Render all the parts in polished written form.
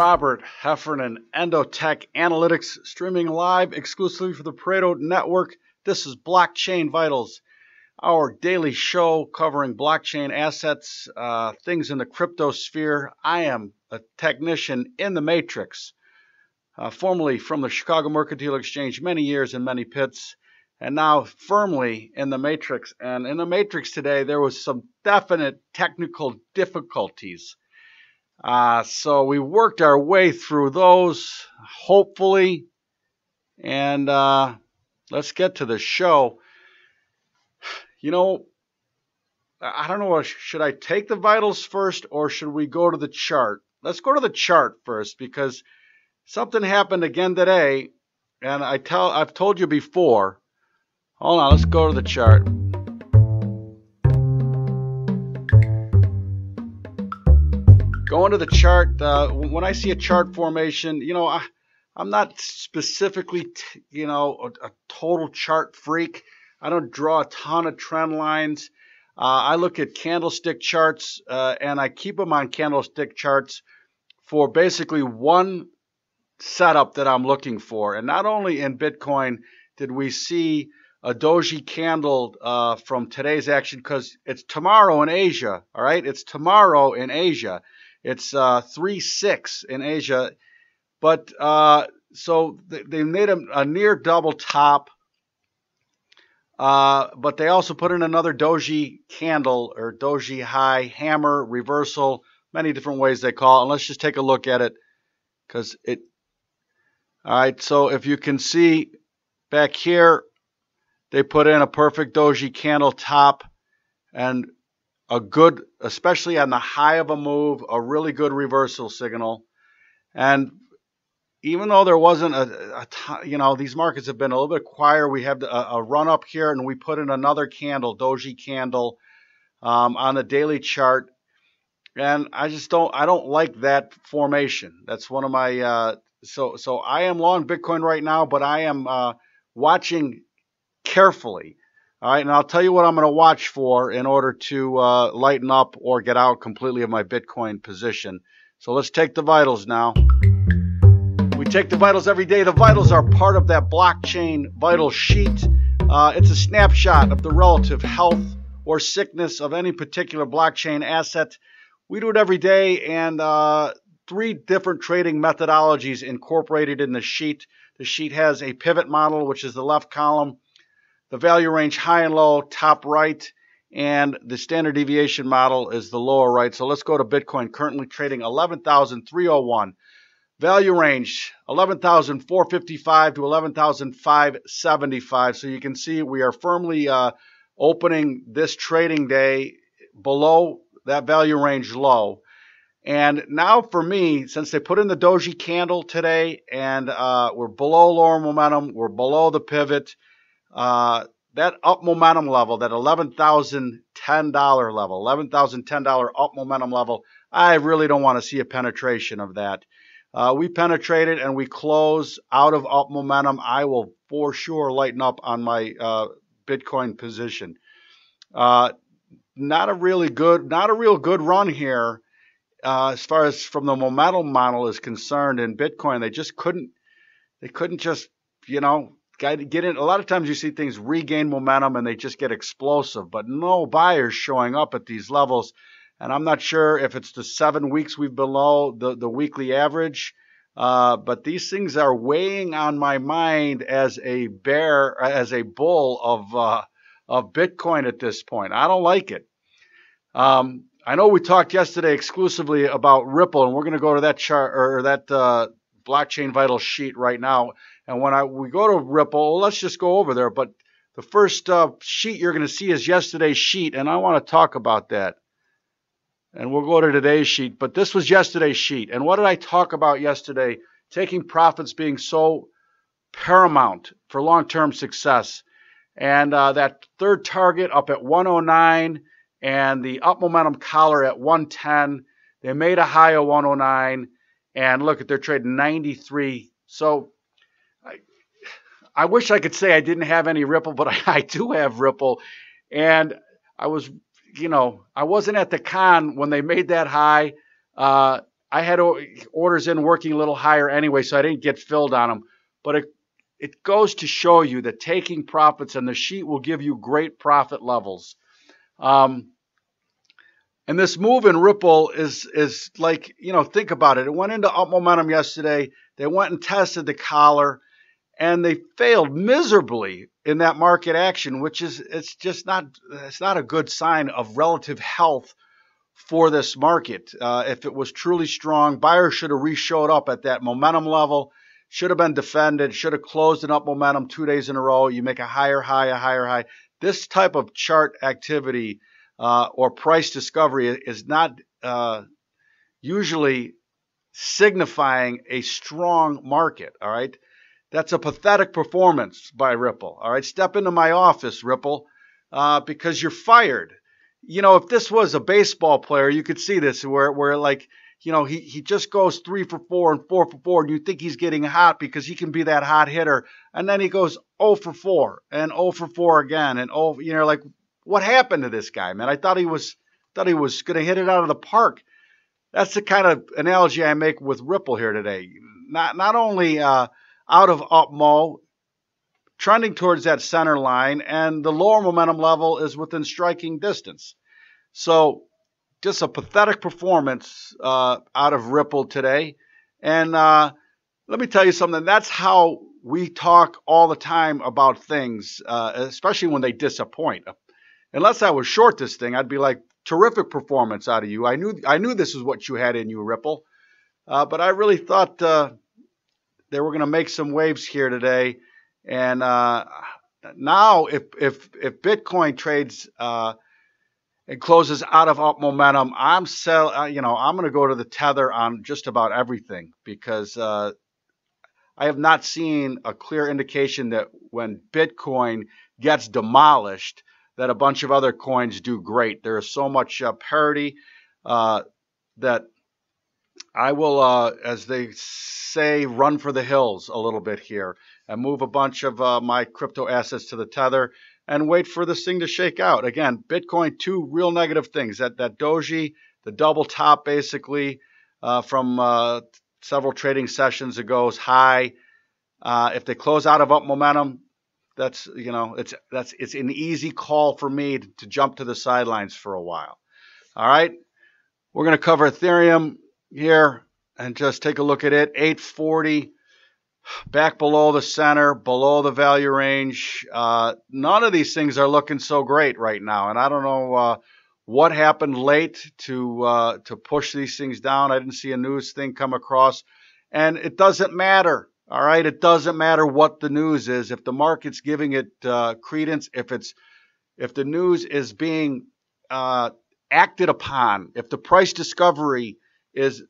Robert Heffernan, Endotech Analytics, streaming live exclusively for the Pareto Network. This is Blockchain Vitals, our daily show covering blockchain assets, things in the crypto sphere. I am a technician in the Matrix, formerly from the Chicago Mercantile Exchange, many years and many pits, and now firmly in the Matrix. And in the Matrix today, there was some definite technical difficulties. So we worked our way through those, hopefully, and let's get to the show. You know, I don't know, should I take the vitals first or should we go to the chart? Let's go to the chart first because something happened again today, and I've told you before. Hold on, let's go to the chart. Going to the chart, when I see a chart formation, you know, I'm not specifically, a total chart freak. I don't draw a ton of trend lines. I look at candlestick charts, and I keep them on candlestick charts for basically one setup that I'm looking for. And not only in Bitcoin did we see a doji candle from today's action, because it's tomorrow in Asia, all right? It's tomorrow in Asia. It's 3-6 in Asia, but so they made a near double top, but they also put in another doji candle or doji high, hammer, reversal, many different ways they call it. And let's just take a look at it, because it. All right, so if you can see back here, they put in a perfect doji candle top and a good, especially on the high of a move, a really good reversal signal. And even though there wasn't these markets have been a little bit quieter, we have a run up here, and we put in another candle, doji candle, on the daily chart. And I don't like that formation. That's one of my, so I am long Bitcoin right now, but I am watching carefully. All right, and I'll tell you what I'm going to watch for in order to lighten up or get out completely of my Bitcoin position. So let's take the vitals now. We take the vitals every day. The vitals are part of that blockchain vital sheet. It's a snapshot of the relative health or sickness of any particular blockchain asset. We do it every day, and 3 different trading methodologies incorporated in the sheet. The sheet has a pivot model, which is the left column, the value range high and low, top right, and the standard deviation model is the lower right. So let's go to Bitcoin, currently trading 11,301. Value range 11,455 to 11,575. So you can see we are firmly opening this trading day below that value range low. And now for me, since they put in the doji candle today and we're below lower momentum, we're below the pivot, that up momentum level, that $11,010 level, $11,010 up momentum level, I really don't want to see a penetration of that. We penetrated and we close out of up momentum. I will for sure lighten up on my Bitcoin position. Not a real good run here as far as from the momentum model is concerned in Bitcoin. They couldn't just get in. A lot of times you see things regain momentum and they just get explosive, but no buyers showing up at these levels. And I'm not sure if it's the 7 weeks we've below the weekly average, but these things are weighing on my mind as a bull of Bitcoin at this point. I don't like it. I know we talked yesterday exclusively about Ripple, and we're going to go to that chart or that blockchain vital sheet right now. And when we go to Ripple, let's just go over there. But the first sheet you're going to see is yesterday's sheet, and I want to talk about that. And we'll go to today's sheet. But this was yesterday's sheet. And what did I talk about yesterday? Taking profits being so paramount for long-term success. And that third target up at 109 and the up momentum collar at 110. They made a high of 109. And look, they're trading 93. So I wish I could say I didn't have any Ripple, but I do have Ripple. And I wasn't at the con when they made that high. I had orders in working a little higher anyway, so I didn't get filled on them. But it goes to show you that taking profits, and the sheet will give you great profit levels. And this move in Ripple is like, think about it. It went into up momentum yesterday. They went and tested the collar, and they failed miserably in that market action, which is it's not a good sign of relative health for this market. If it was truly strong, buyers should have re-showed up at that momentum level, should have been defended, should have closed an up momentum 2 days in a row. You make a higher high, a higher high. This type of chart activity or price discovery is not usually signifying a strong market. All right. That's a pathetic performance by Ripple. All right. Step into my office, Ripple, because you're fired. If this was a baseball player, you could see this where like, he just goes 3 for 4 and 4 for 4, and you think he's getting hot because he can be that hot hitter. And then he goes 0 for 4 and 0 for 4 again. And like, what happened to this guy, man? I thought he was going to hit it out of the park. That's the kind of analogy I make with Ripple here today. Not only out of upmo, trending towards that center line, and the lower momentum level is within striking distance. So just a pathetic performance out of Ripple today. And let me tell you something. That's how we talk all the time about things, especially when they disappoint. Unless I was short this thing, I'd be like, terrific performance out of you. I knew this is what you had in you, Ripple. But I really thought they were going to make some waves here today. And now if Bitcoin trades and closes out of up momentum, I'm going to go to the tether on just about everything, because I have not seen a clear indication that when Bitcoin gets demolished, that a bunch of other coins do great. There is so much parity that I will, as they say, run for the hills a little bit here and move a bunch of my crypto assets to the tether and wait for this thing to shake out. Again, Bitcoin, 2 real negative things. That doji, the double top basically from several trading sessions ago is high. If they close out of up momentum, that's it's an easy call for me to jump to the sidelines for a while. All right, we're going to cover Ethereum here and just take a look at it. 840, back below the center, below the value range. None of these things are looking so great right now, and I don't know what happened late to push these things down. I didn't see a news thing come across, and it doesn't matter. All right, it doesn't matter what the news is. If the market's giving it credence, if the news is being acted upon, if the price discovery is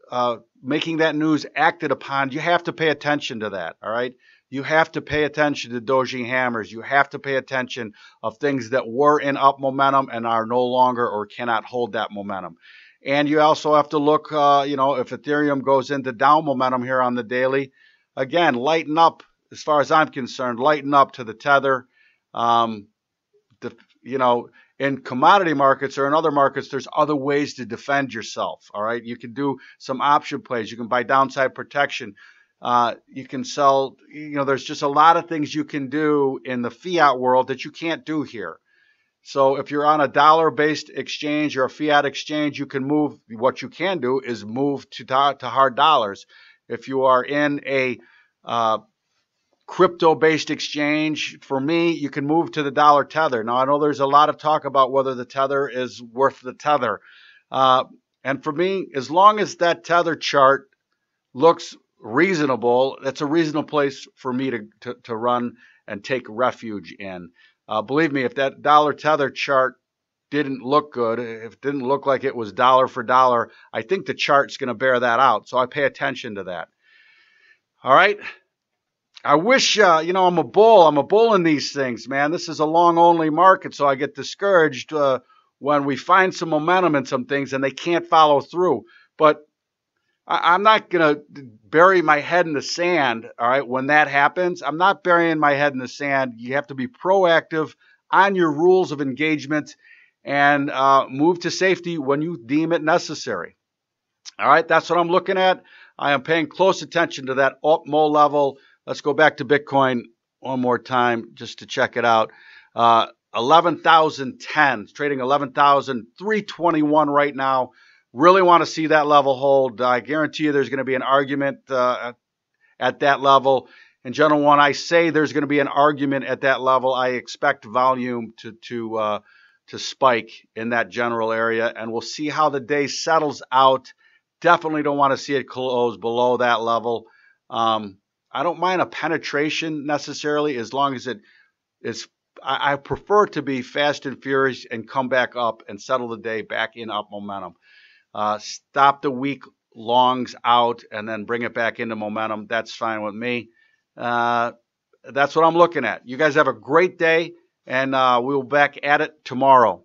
making that news acted upon, you have to pay attention to that. All right, you have to pay attention to doji hammers. You have to pay attention of things that were in up momentum and are no longer or cannot hold that momentum. And you also have to look, if Ethereum goes into down momentum here on the daily. Again, lighten up, as far as I'm concerned, lighten up to the tether. In commodity markets or in other markets, there's other ways to defend yourself. All right, you can do some option plays. You can buy downside protection. You can sell. There's just a lot of things you can do in the fiat world that you can't do here. So if you're on a dollar-based exchange or a fiat exchange, you can move. What you can do is move to hard dollars. If you are in a crypto-based exchange, for me, you can move to the dollar tether. Now, I know there's a lot of talk about whether the tether is worth the tether. And for me, as long as that tether chart looks reasonable, that's a reasonable place for me to run and take refuge in. Believe me, if that dollar tether chart didn't look good, if it didn't look like it was dollar for dollar, I think the chart's going to bear that out. So I pay attention to that. All right. I wish, I'm a bull. I'm a bull in these things, man. This is a long only market, so I get discouraged when we find some momentum in some things and they can't follow through. But I'm not going to bury my head in the sand, all right, when that happens. I'm not burying my head in the sand. You have to be proactive on your rules of engagement and move to safety when you deem it necessary. All right, that's what I'm looking at. I am paying close attention to that up-mo level. Let's go back to Bitcoin one more time just to check it out. 11,010. It's trading 11,321 right now. Really want to see that level hold. I guarantee you there's going to be an argument at that level. In general, when I say there's going to be an argument at that level, I expect volume to spike in that general area, and we'll see how the day settles out. Definitely don't want to see it close below that level. I don't mind a penetration necessarily as long as it is. I prefer to be fast and furious and come back up and settle the day back in up momentum. Stop the week longs out and then bring it back into momentum. That's fine with me. That's what I'm looking at. You guys have a great day, and we'll be back at it tomorrow.